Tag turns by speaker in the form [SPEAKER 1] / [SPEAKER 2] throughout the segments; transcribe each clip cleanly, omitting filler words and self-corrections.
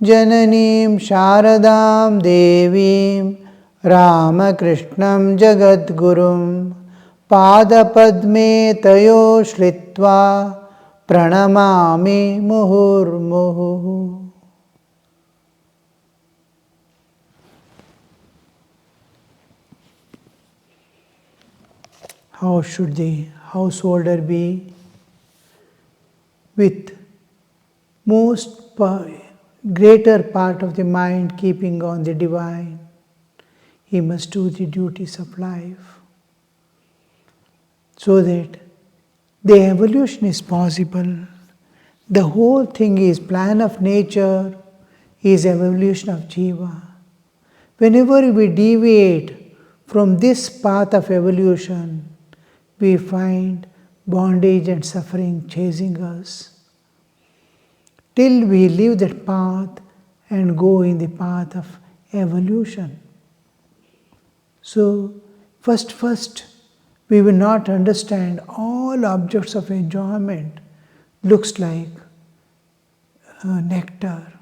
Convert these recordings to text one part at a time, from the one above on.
[SPEAKER 1] Jananim Sharadam Devim Ramakrishnam Jagadgurum Padapadme Tayo Shritva Pranamami Muhurmuhu. How should the householder be? With greater part of the mind keeping on the divine. He must do the duties of life so that the evolution is possible. The whole thing is plan of nature, is evolution of jiva. Whenever we deviate from this path of evolution, we find bondage and suffering chasing us. Till we leave that path and go in the path of evolution. So, first, we will not understand all objects of enjoyment looks like nectar.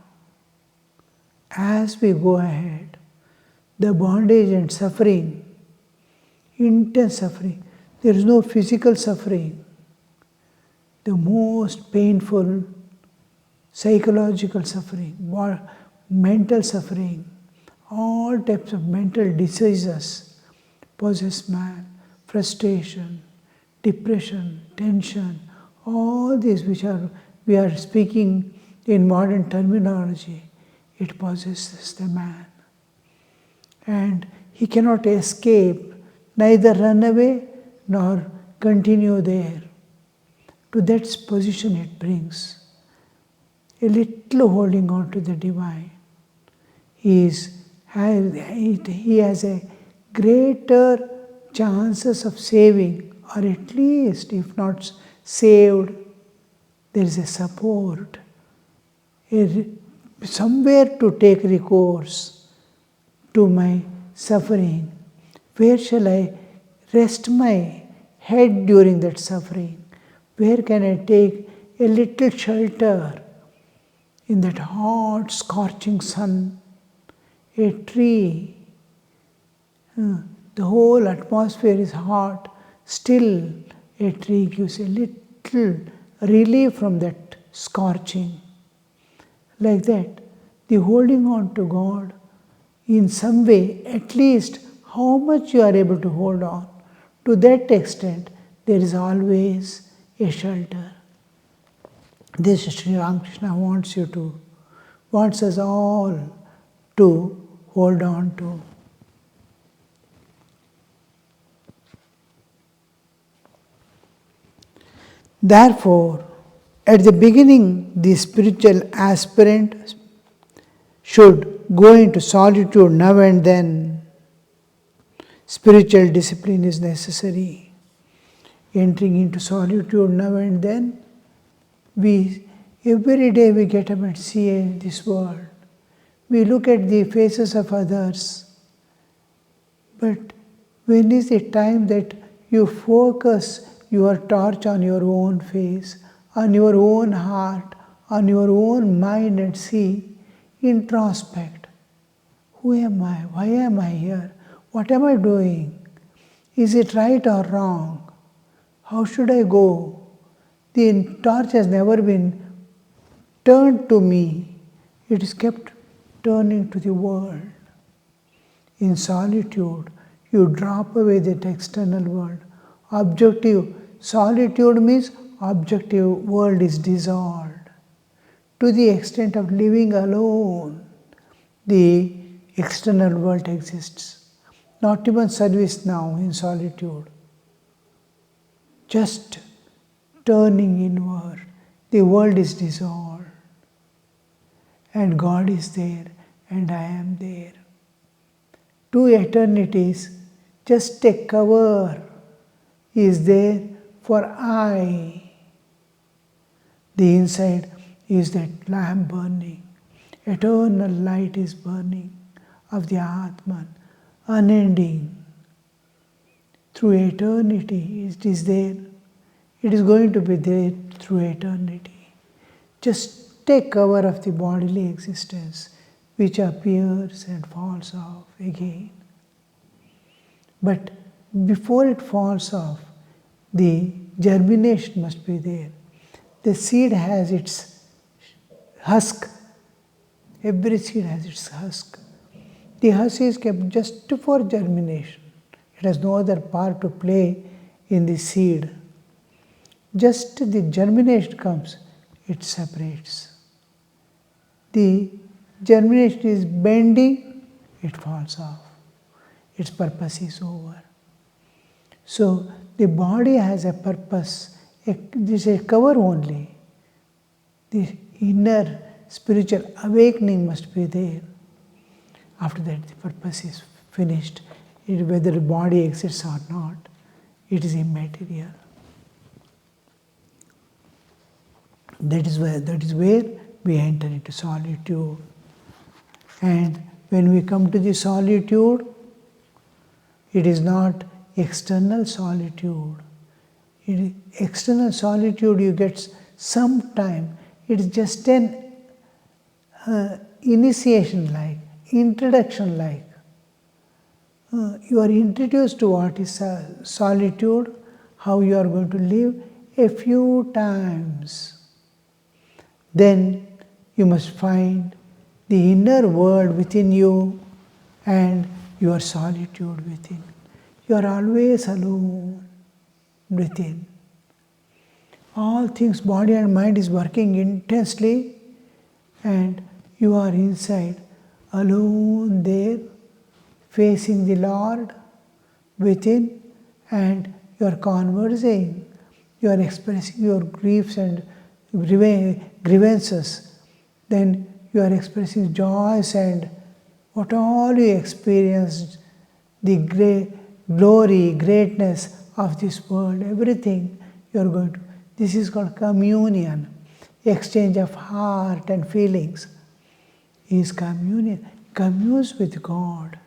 [SPEAKER 1] As we go ahead, the bondage and suffering, intense suffering, there is no physical suffering. The most painful psychological suffering, mental suffering, all types of mental diseases possess man, frustration, depression, tension, all these which we are speaking in modern terminology, it possesses the man. And he cannot escape, neither run away nor continue there. To that position it brings. A little holding on to the divine. He has a greater chances of saving, or at least, if not saved, there is a support, somewhere to take recourse to my suffering. Where shall I rest my head during that suffering? Where can I take a little shelter in that hot, scorching sun? A tree, the whole atmosphere is hot, still a tree gives a little relief from that scorching. Like that, the holding on to God, in some way, at least how much you are able to hold on, to that extent, there is always a shelter. This Sri Ramakrishna wants us all to hold on to. Therefore, at the beginning, the spiritual aspirant should go into solitude now and then. Spiritual discipline is necessary. Entering into solitude now and then, every day we get up and see this world. We look at the faces of others. But when is the time that you focus your torch on your own face, on your own heart, on your own mind and see, introspect. Who am I? Why am I here? What am I doing? Is it right or wrong? How should I go? The torch has never been turned to me. It is kept turning to the world. In solitude, you drop away that external world. Objective solitude means objective world is dissolved. To the extent of living alone, the external world exists. Not even service now in solitude. Just turning inward, the world is dissolved. And God is there, and I am there. 2 eternities, just a cover is there for I. The inside is that lamp burning. Eternal light is burning of the Atman, unending. Through eternity it is there. It is going to be there through eternity. Just a cover of the bodily existence which appears and falls off again. But before it falls off, the germination must be there. The seed has its husk. Every seed has its husk. The husk is kept just for germination. It has no other part to play in the seed. Just the germination comes, it separates. The germination is bending, it falls off. Its purpose is over. So the body has a purpose. This is a cover only. The inner spiritual awakening must be there. After that, the purpose is finished. Whether the body exists or not, it is immaterial. That is where we enter into solitude. And when we come to the solitude, it is not external solitude. External solitude you get some time. It is just an initiation like, introduction like. You are introduced to what is solitude, how you are going to live a few times. Then you must find the inner world within you and your solitude within. You are always alone within. All things, body and mind is working intensely and you are inside, alone there, facing the Lord within, and you are conversing, you are expressing your griefs and grievances, then you are expressing joys and what all you experienced, the great glory, greatness of this world, everything you are going to. This is called communion, exchange of heart and feelings. Is communion, communes with God.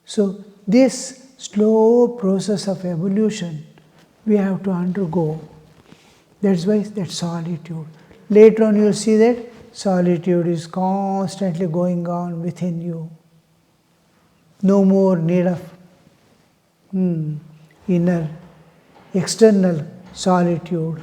[SPEAKER 1] So this slow process of evolution we have to undergo. That's why that solitude. Later on you will see that solitude is constantly going on within you. No more need of inner, external solitude.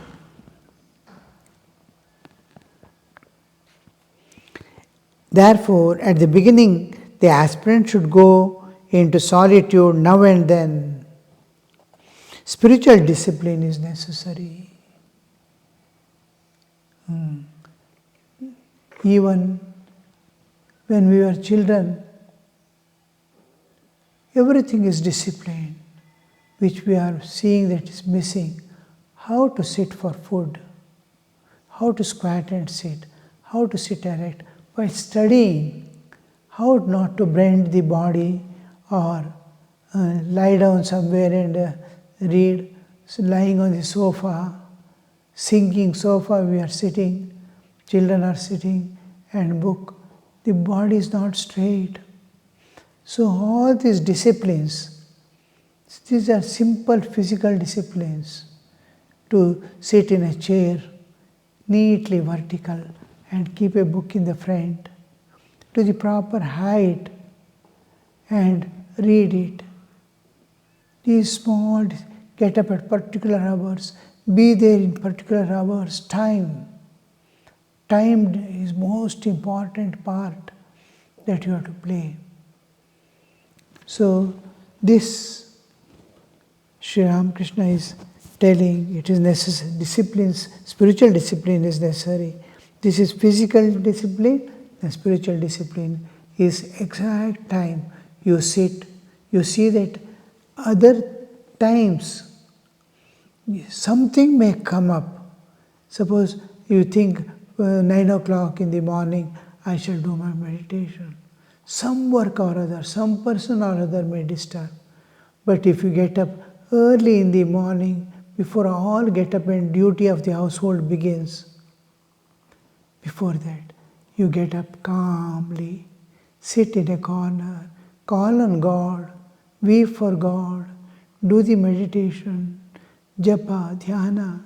[SPEAKER 1] Therefore, at the beginning, the aspirant should go into solitude now and then. Spiritual discipline is necessary. Even when we were children, everything is discipline, which we are seeing that is missing. How to sit for food, how to squat and sit, how to sit erect. By studying, how not to bend the body or lie down somewhere and read, so lying on the sofa, sinking sofa we are sitting, children are sitting and book, the body is not straight. So all these disciplines, these are simple physical disciplines, to sit in a chair, neatly vertical, and keep a book in the front, to the proper height, and read it. These small, get up at particular hours, be there in particular hours, time. Time is most important part that you have to play. So this Sri Ramakrishna is telling it is necessary, disciplines, spiritual discipline is necessary. This is physical discipline, and spiritual discipline is exact time. You sit, you see that other times something may come up. Suppose you think 9 o'clock in the morning I shall do my meditation. Some work or other, some person or other may disturb. But if you get up early in the morning, before all get up and duty of the household begins, before that, you get up calmly, sit in a corner, call on God, weep for God, do the meditation, japa, dhyana,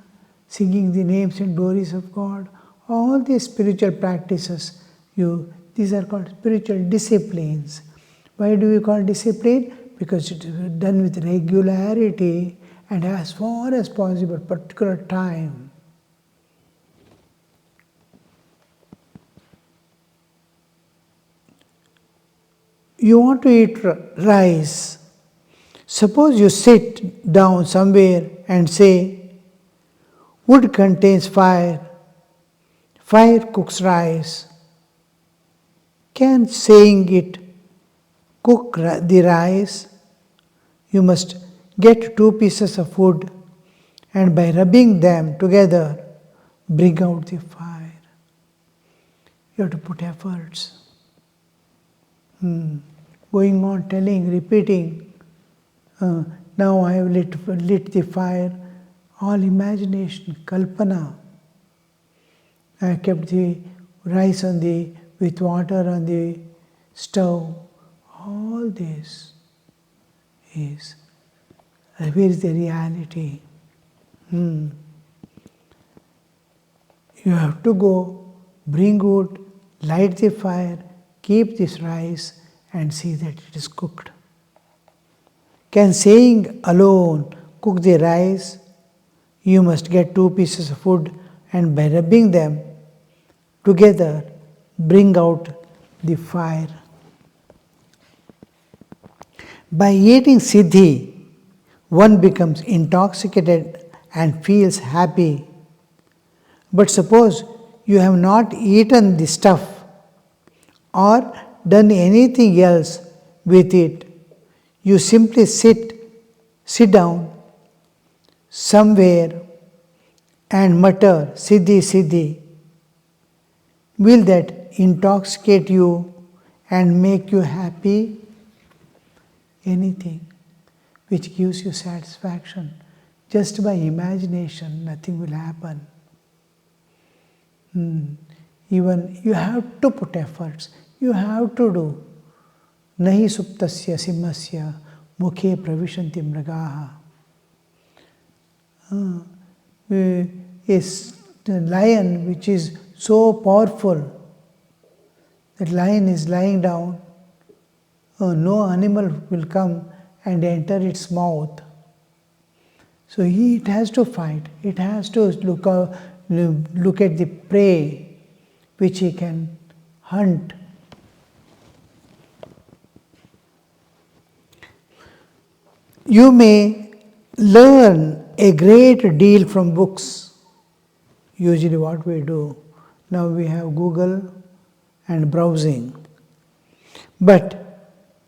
[SPEAKER 1] singing the names and glories of God. All these spiritual practices, these are called spiritual disciplines. Why do we call discipline? Because it is done with regularity and as far as possible, particular time. You want to eat rice. Suppose you sit down somewhere and say, wood contains fire, fire cooks rice. Can saying it cook the rice? You must get 2 pieces of wood and by rubbing them together, bring out the fire. You have to put efforts. Going on telling, repeating, now I have lit the fire, all imagination, kalpana. I kept the rice with water on the stove. All this is, where is the reality? You have to go, bring wood, light the fire, keep this rice and see that it is cooked. Can saying alone cook the rice? You must get 2 pieces of wood and by rubbing them together, bring out the fire. By eating siddhi, one becomes intoxicated and feels happy. But suppose you have not eaten the stuff or done anything else with it, you simply sit down somewhere and mutter siddhi siddhi. Will that intoxicate you and make you happy? Anything which gives you satisfaction, just by imagination, nothing will happen. Even you have to put efforts, you have to do. Nahi suptasya simhasya mukhe pravishanti mragaha. A lion which is so powerful, that lion is lying down, no animal will come and enter its mouth. So it has to fight, it has to look at the prey which he can hunt. You may learn a great deal from books. Usually what we do, now we have Google and browsing. But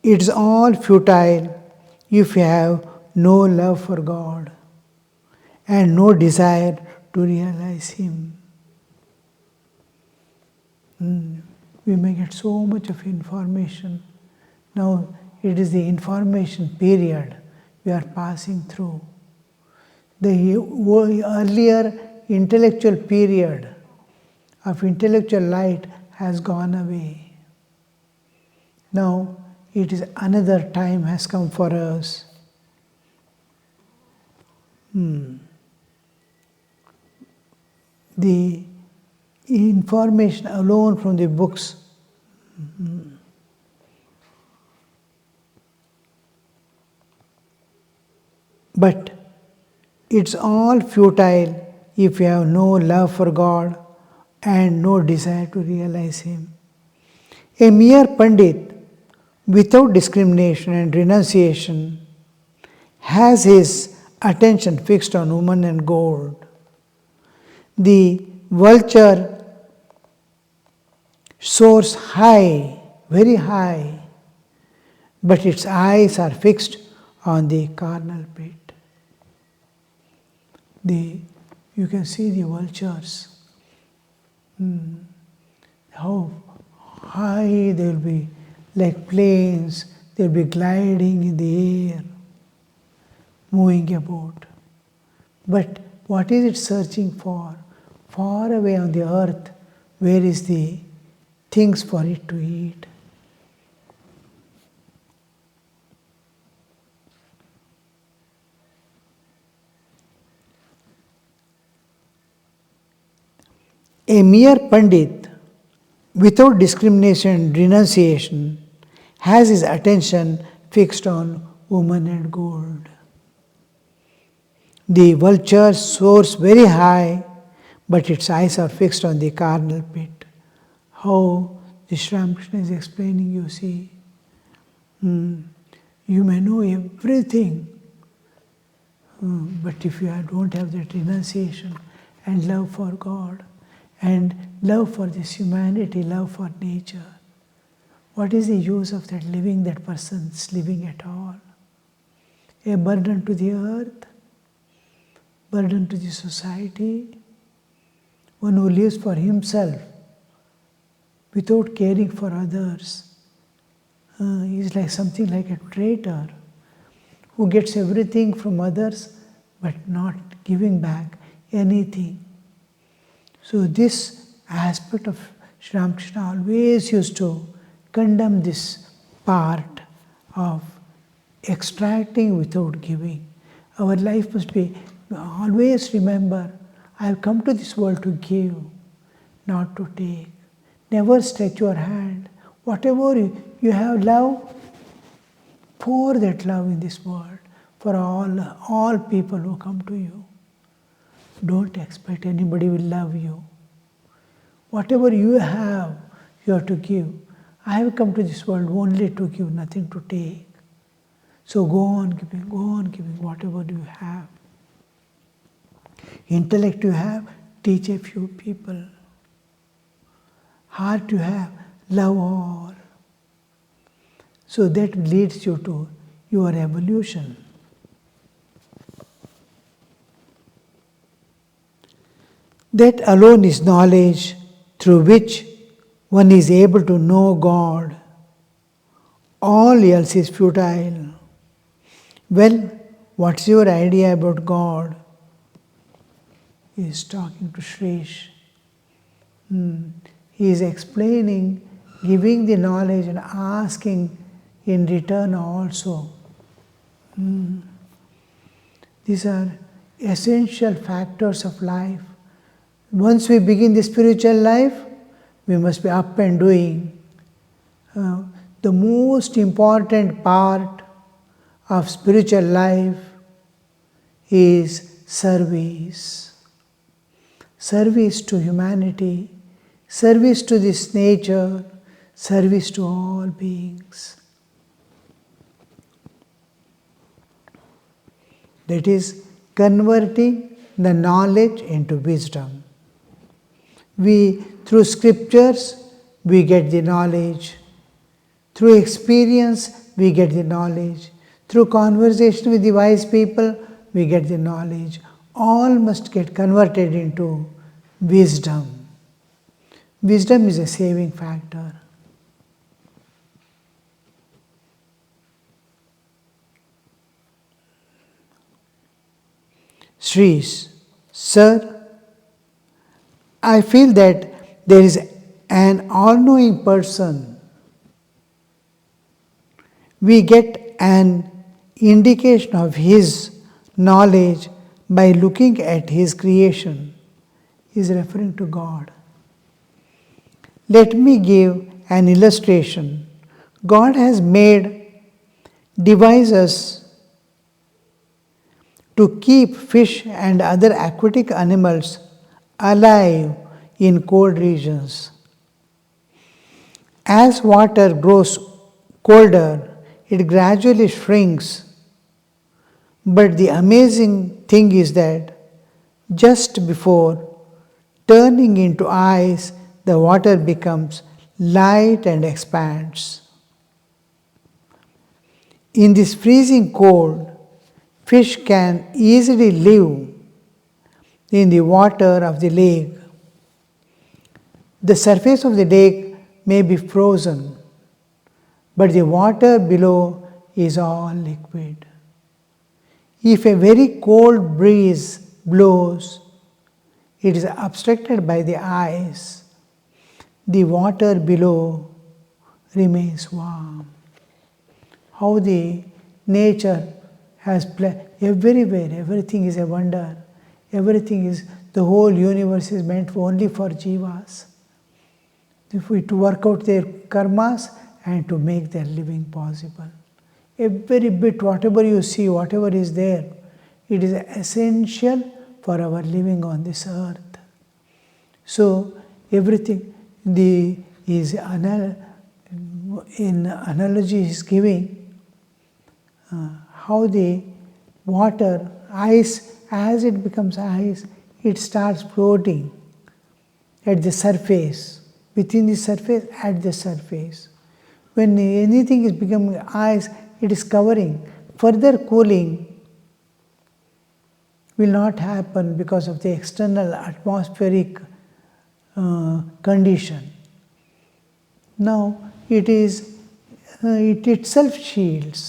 [SPEAKER 1] it's all futile if you have no love for God and no desire to realize Him. We may get so much of information. Now it is the information period we are passing through. The earlier intellectual period of intellectual light has gone away. Now it is another time has come for us. The information alone from the books but it's all futile if you have no love for God and no desire to realize Him. A mere Pandit, without discrimination and renunciation, has his attention fixed on woman and gold. The vulture soars high, very high, but its eyes are fixed on the carnal pit. You can see the vultures, how high they will be, like planes, they will be gliding in the air, moving about. But what is it searching for? Far away on the earth, where is the things for it to eat? A mere Pandit, without discrimination and renunciation, has his attention fixed on woman and gold. The vulture soars very high, but its eyes are fixed on the carnal pit. How the Sri Ramakrishna is explaining, you see. You may know everything, but if you don't have that renunciation and love for God, and love for this humanity, love for nature, what is the use of that living, that person's living at all? A burden to the earth, burden to the society. One who lives for himself without caring for others is like something like a traitor who gets everything from others but not giving back anything. So this aspect of Sri Ramakrishna always used to condemn this part of extracting without giving. Our life must be, always remember, I have come to this world to give, not to take. Never stretch your hand. Whatever you have love, pour that love in this world for all people who come to you. Don't expect anybody will love you. Whatever you have to give. I have come to this world only to give, nothing to take. So go on giving whatever you have. Intellect you have, teach a few people. Heart you have, love all. So that leads you to your evolution. That alone is knowledge through which one is able to know God. All else is futile. Well, what's your idea about God? He is talking to Shreesh. He is explaining, giving the knowledge and asking in return also. These are essential factors of life. Once we begin the spiritual life, we must be up and doing. The most important part of spiritual life is service. Service to humanity, service to this nature, service to all beings. That is converting the knowledge into wisdom. Through scriptures, we get the knowledge. Through experience, we get the knowledge. Through conversation with the wise people, we get the knowledge. All must get converted into wisdom. Wisdom is a saving factor. Shrees, sir, I feel that there is an all-knowing person. We get an indication of his knowledge by looking at his creation. He is referring to God. Let me give an illustration. God has made devices to keep fish and other aquatic animals alive in cold regions. As water grows colder, it gradually shrinks. But the amazing thing is that just before turning into ice, the water becomes light and expands. In this freezing cold, fish can easily live in the water of the lake. The surface of the lake may be frozen, but the water below is all liquid. If a very cold breeze blows, it is obstructed by the ice. The water below remains warm. How the nature has everywhere, everything is a wonder. Everything is the whole universe is meant only for jivas. To work out their karmas and to make their living possible. Every bit, whatever you see, whatever is there, it is essential for our living on this earth. So everything in analogy is giving how the water, ice, as it becomes ice, it starts floating at the surface, within the surface, at the surface. When anything is becoming ice, it is covering. Further cooling will not happen because of the external atmospheric condition. Now it itself shields.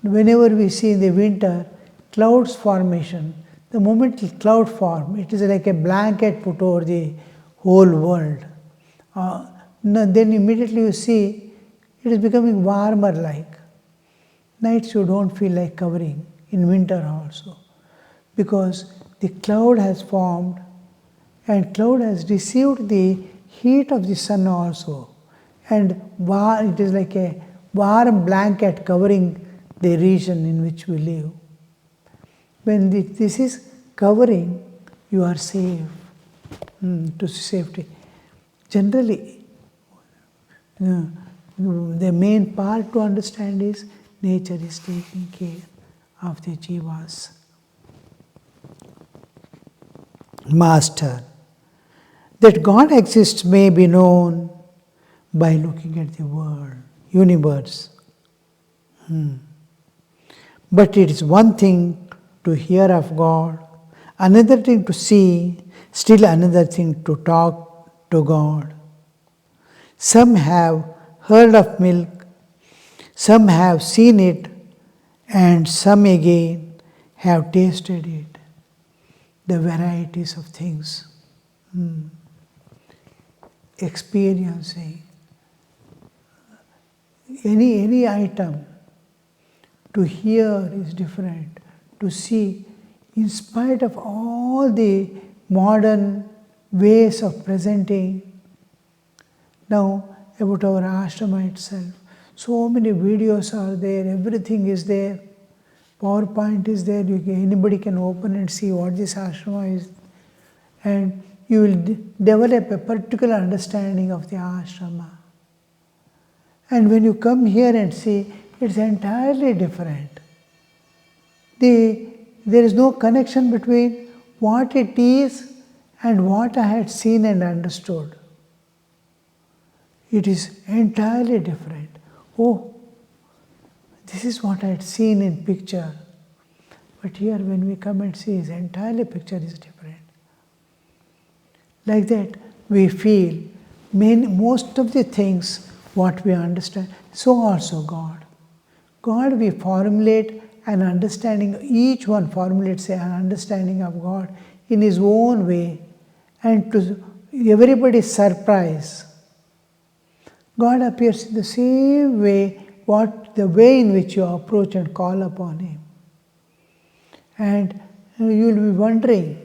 [SPEAKER 1] Whenever we see in the winter clouds formation, the moment the cloud form, it is like a blanket put over the whole world. Then immediately you see it is becoming warmer like. Nights you don't feel like covering, in winter also. Because the cloud has formed and cloud has received the heat of the sun also. And it is like a warm blanket covering the region in which we live. When this is covering, you are safe, to safety. Generally, the main part to understand is nature is taking care of the jivas. Master, that God exists may be known by looking at the world, universe. But it is one thing to hear of God, another thing to see, still another thing to talk to God. Some have heard of milk, some have seen it, and some again have tasted it. The varieties of things. Experiencing any item. To hear is different. To see, in spite of all the modern ways of presenting, now about our ashrama itself, so many videos are there, everything is there, PowerPoint is there, anybody can open and see what this ashrama is, and you will develop a particular understanding of the ashrama. And when you come here and see, it's entirely different. There is no connection between what it is and what I had seen and understood. It is entirely different. Oh, this is what I had seen in picture. But here when we come and see, the entire picture is different. Like that, we feel most of the things what we understand, so also God. God, we formulate an understanding, each one formulates an understanding of God in his own way, and to everybody's surprise, God appears in the same way, the way in which you approach and call upon him. And you will be wondering,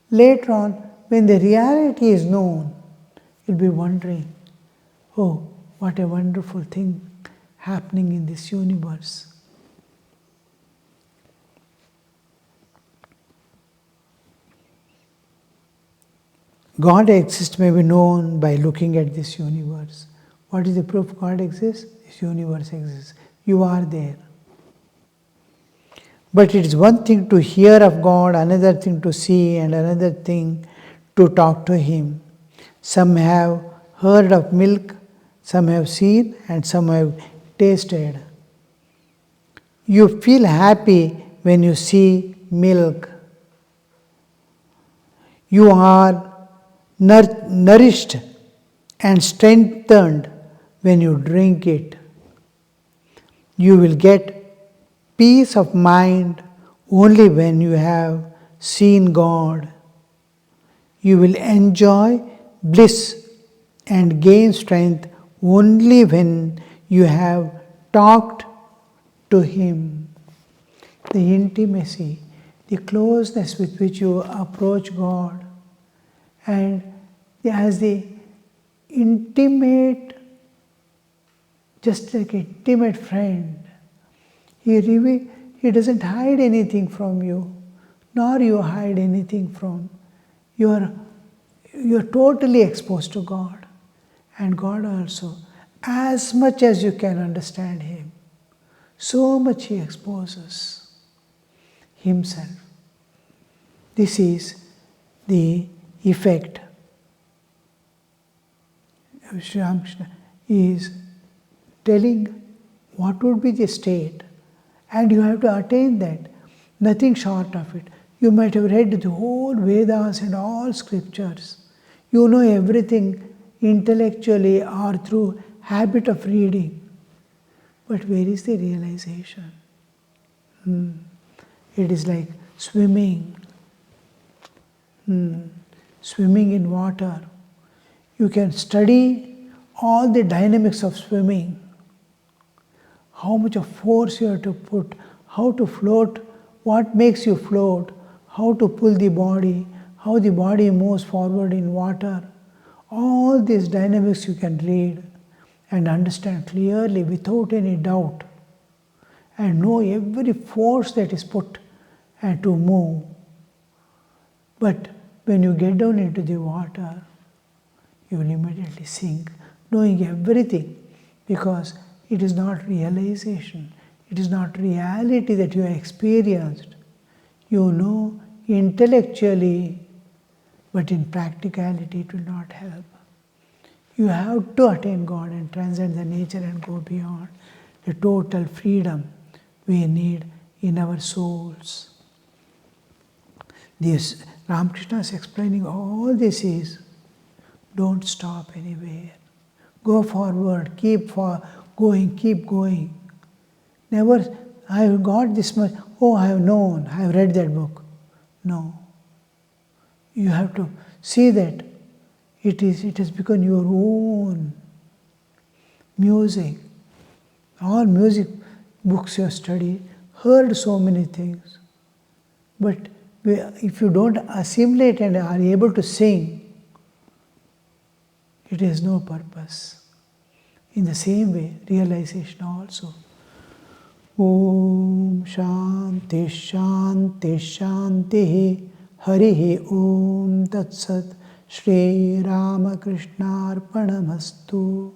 [SPEAKER 1] later on, when the reality is known, you'll be wondering, oh, what a wonderful thing happening in this universe. God exists may be known by looking at this universe. What is the proof God exists? This universe exists. You are there. But it is one thing to hear of God, another thing to see, and another thing to talk to him. Some have heard of milk, some have seen, and some have tasted. You feel happy when you see milk. You are nourished and strengthened when you drink it. You will get peace of mind only when you have seen God. You will enjoy bliss and gain strength only when you have talked to him. The intimacy, the closeness with which you approach God, and as the intimate, just like an intimate friend. He doesn't hide anything from you, nor you hide anything from. You are totally exposed to God, and God also. As much as you can understand Him, so much He exposes Himself. This is the effect. Sri Ramakrishna is telling what would be the state, and you have to attain that, nothing short of it. You might have read the whole Vedas and all scriptures. You know everything intellectually or through habit of reading. But where is the realization? It is like swimming. Swimming in water. You can study all the dynamics of swimming. How much of force you have to put, how to float, what makes you float, how to pull the body, how the body moves forward in water. All these dynamics you can read and understand clearly without any doubt, and know every force that is put and to move. But when you get down into the water, you will immediately sink, knowing everything, because it is not realization, it is not reality that you have experienced. You know intellectually, but in practicality it will not help. You have to attain God and transcend the nature and go beyond the total freedom we need in our souls. This Ramakrishna is explaining all this is, don't stop anywhere. Go forward, keep going. Never, I have got this much, I have known, I have read that book. No. You have to see that it has become your own music. All music books you have studied, heard so many things. But if you don't assimilate and are able to sing, it has no purpose. In the same way, realization also. Om Shanti Shanti Shanti Harihi Om Tat Sat Shri Ramakrishna Arpanamastu.